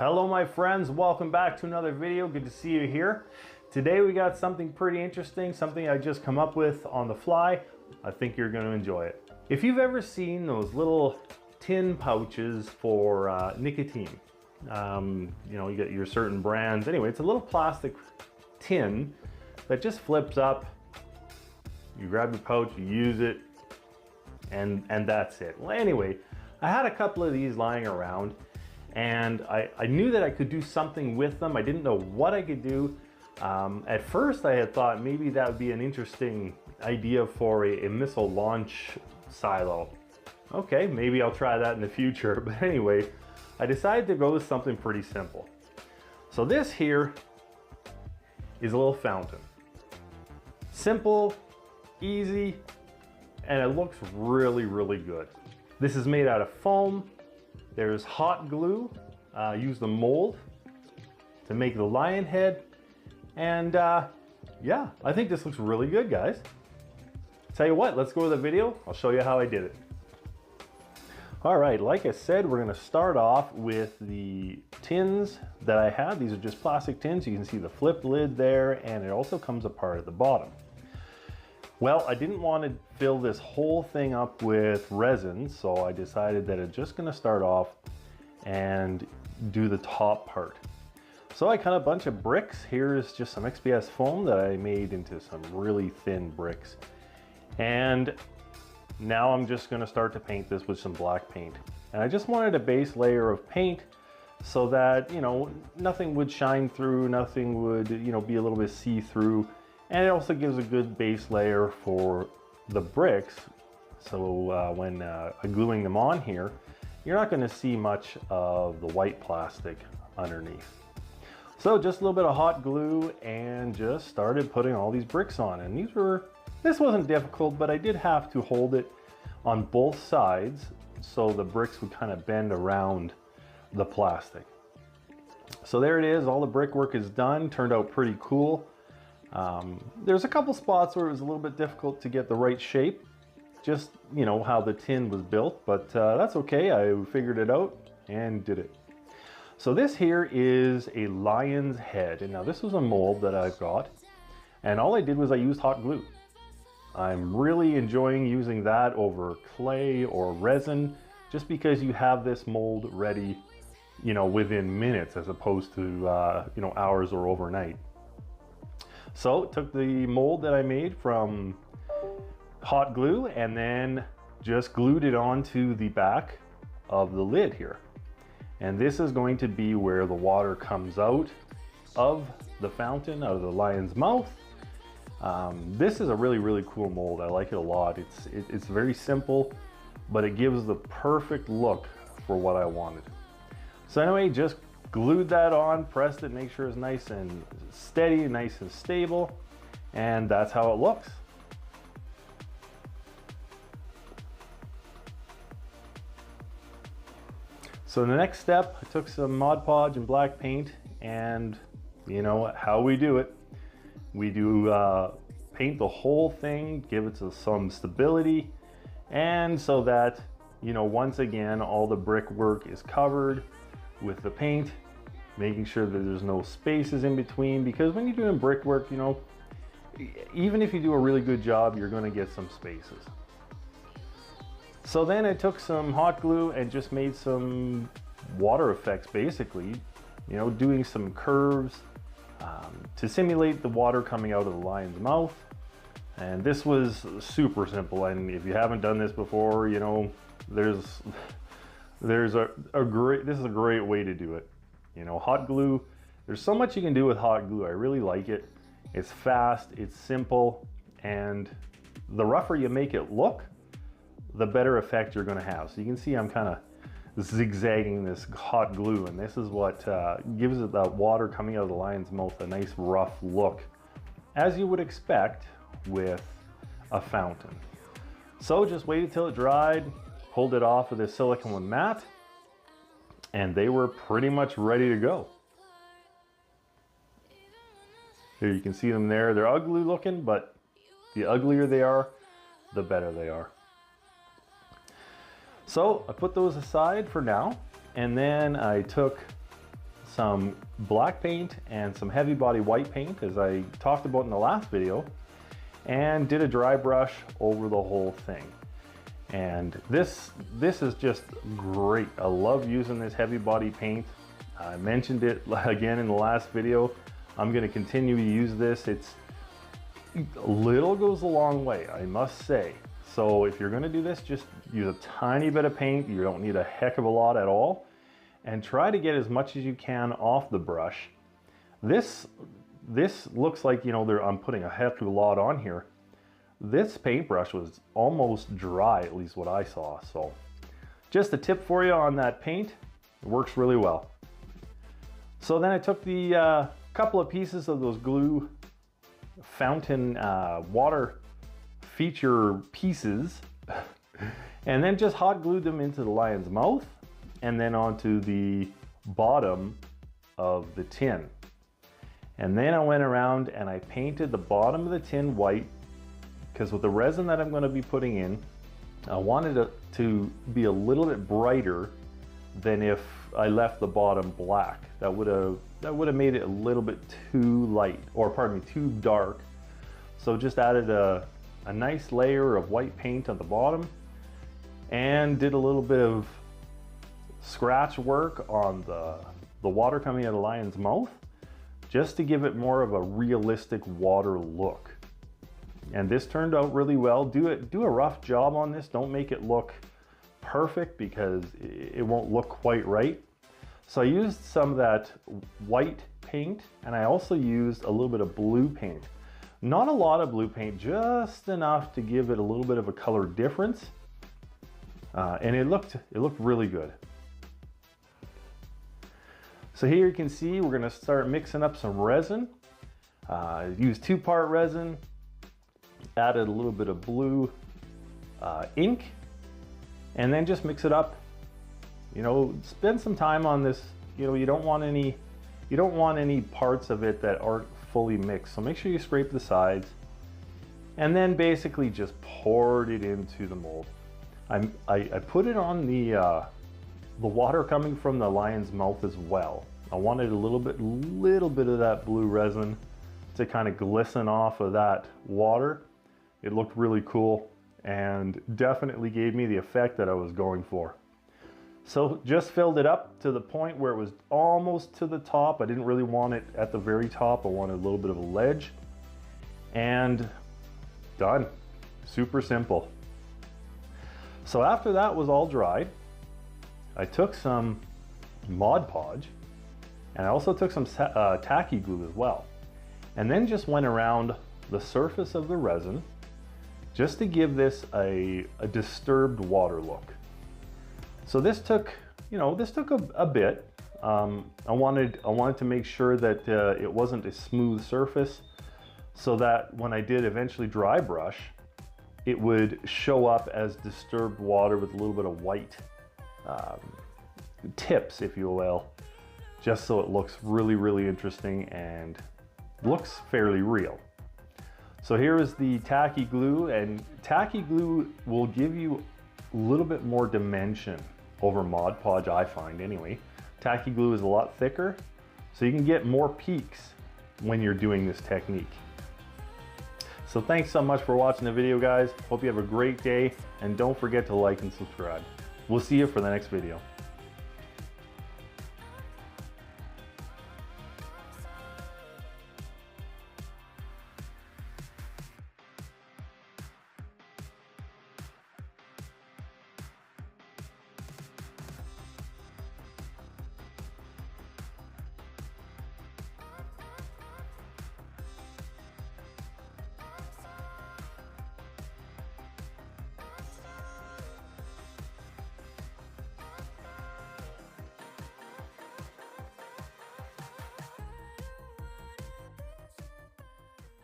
Hello my friends, welcome back to another video. Good to see you here. Today we got something pretty interesting, something I just come up with on the fly. I think you're going to enjoy it. If you've ever seen those little tin pouches for nicotine, you know, you get your certain brands. Anyway, it's a little plastic tin that just flips up. You grab your pouch, you use it, and that's it. Well, anyway, I had a couple of these lying around, and I knew that I could do something with them. I didn't know what I could do. At first I had thought maybe that would be an interesting idea for a missile launch silo. Okay, maybe I'll try that in the future. But anyway, I decided to go with something pretty simple. So this here is a little fountain. Simple, easy, and it looks really, really good. This is made out of foam. There's hot glue, use the mold to make the lion head. And yeah, I think this looks really good, guys. Tell you what, let's go to the video. I'll show you how I did it. All right, like I said, we're gonna start off with the tins that I have. These are just plastic tins. You can see the flip lid there, and it also comes apart at the bottom. Well, I didn't want to fill this whole thing up with resin, so I decided that I'm just gonna start off and do the top part. So I cut a bunch of bricks. Here's just some XPS foam that I made into some really thin bricks. And now I'm just gonna start to paint this with some black paint. And I just wanted a base layer of paint so that, you know, nothing would shine through, nothing would, you know, be a little bit see-through. And it also gives a good base layer for the bricks. So when gluing them on here, you're not gonna see much of the white plastic underneath. So just a little bit of hot glue and just started putting all these bricks on. And this wasn't difficult, but I did have to hold it on both sides so the bricks would kind of bend around the plastic. So there it is, all the brickwork is done, turned out pretty cool. There's a couple spots where it was a little bit difficult to get the right shape, just, you know, how the tin was built, but that's okay. I figured it out and did it. So this here is a lion's head. And now this was a mold that I've got, and all I did was I used hot glue. I'm really enjoying using that over clay or resin, just because you have this mold ready, you know, within minutes as opposed to, you know, hours or overnight. So took the mold that I made from hot glue and then just glued it onto the back of the lid here. And this is going to be where the water comes out of the fountain, out of the lion's mouth. This is a really, really cool mold. I like it a lot. It's very simple, but it gives the perfect look for what I wanted. So anyway, just glued that on, pressed it, make sure it's nice and steady, nice and stable, and that's how it looks. So the next step, I took some Mod Podge and black paint, and you know how we do it. We do paint the whole thing, give it some stability, and so that, you know, once again, all the brickwork is covered with the paint, making sure that there's no spaces in between, because when you're doing brickwork, you know, even if you do a really good job, you're going to get some spaces. So then I took some hot glue and just made some water effects, basically, you know, doing some curves to simulate the water coming out of the lion's mouth. And this was super simple, and if you haven't done this before, you know, this is a great way to do it. You know, hot glue, there's so much you can do with hot glue. I really like it. It's fast, it's simple, and the rougher you make it look, the better effect you're gonna have. So you can see I'm kind of zigzagging this hot glue, and this is what gives it that water coming out of the lion's mouth a nice rough look, as you would expect with a fountain. So just waited till it dried, pulled it off with this silicone mat, and they were pretty much ready to go. Here you can see them there. They're ugly looking, but the uglier they are, the better they are. So I put those aside for now, and then I took some black paint and some heavy body white paint, as I talked about in the last video, and did a dry brush over the whole thing. And this is just great. I love using this heavy body paint. I mentioned it again in the last video. I'm going to continue to use this. It's a little goes a long way, I must say. So if you're going to do this, just use a tiny bit of paint. You don't need a heck of a lot at all. And try to get as much as you can off the brush. This looks like, you know, I'm putting a heck of a lot on here. This paintbrush was almost dry, at least what I saw. So just a tip for you on that paint. It works really well. So then I took the couple of pieces of those glue fountain water feature pieces and then just hot glued them into the lion's mouth and then onto the bottom of the tin. And then I went around and I painted the bottom of the tin white, because with the resin that I'm going to be putting in, I wanted it to be a little bit brighter than if I left the bottom black. That would have made it a little bit too light, or pardon me, too dark. So just added a nice layer of white paint on the bottom and did a little bit of scratch work on the water coming out of the lion's mouth, just to give it more of a realistic water look. And this turned out really well. Do a rough job on this. Don't make it look perfect, because it won't look quite right. So I used some of that white paint, and I also used a little bit of blue paint. Not a lot of blue paint, just enough to give it a little bit of a color difference. And it looked really good. So here you can see we're gonna start mixing up some resin. Used 2-part resin, added a little bit of blue ink, and then just mix it up. You know, spend some time on this. You know, you don't want any parts of it that aren't fully mixed. So make sure you scrape the sides, and then basically just poured it into the mold. I put it on the water coming from the lion's mouth as well. I wanted a little bit of that blue resin to kind of glisten off of that water. It looked really cool and definitely gave me the effect that I was going for. So just filled it up to the point where it was almost to the top. I didn't really want it at the very top. I wanted a little bit of a ledge, and done. Super simple. So after that was all dried, I took some Mod Podge, and I also took some tacky glue as well, and then just went around the surface of the resin just to give this a disturbed water look. So this took, you know, a bit. I wanted to make sure that it wasn't a smooth surface, so that when I did eventually dry brush, it would show up as disturbed water with a little bit of white tips, if you will, just so it looks really, really interesting and looks fairly real. So here is the tacky glue, and tacky glue will give you a little bit more dimension over Mod Podge, I find anyway. Tacky glue is a lot thicker, so you can get more peaks when you're doing this technique. So thanks so much for watching the video, guys. Hope you have a great day, and don't forget to like and subscribe. We'll see you for the next video.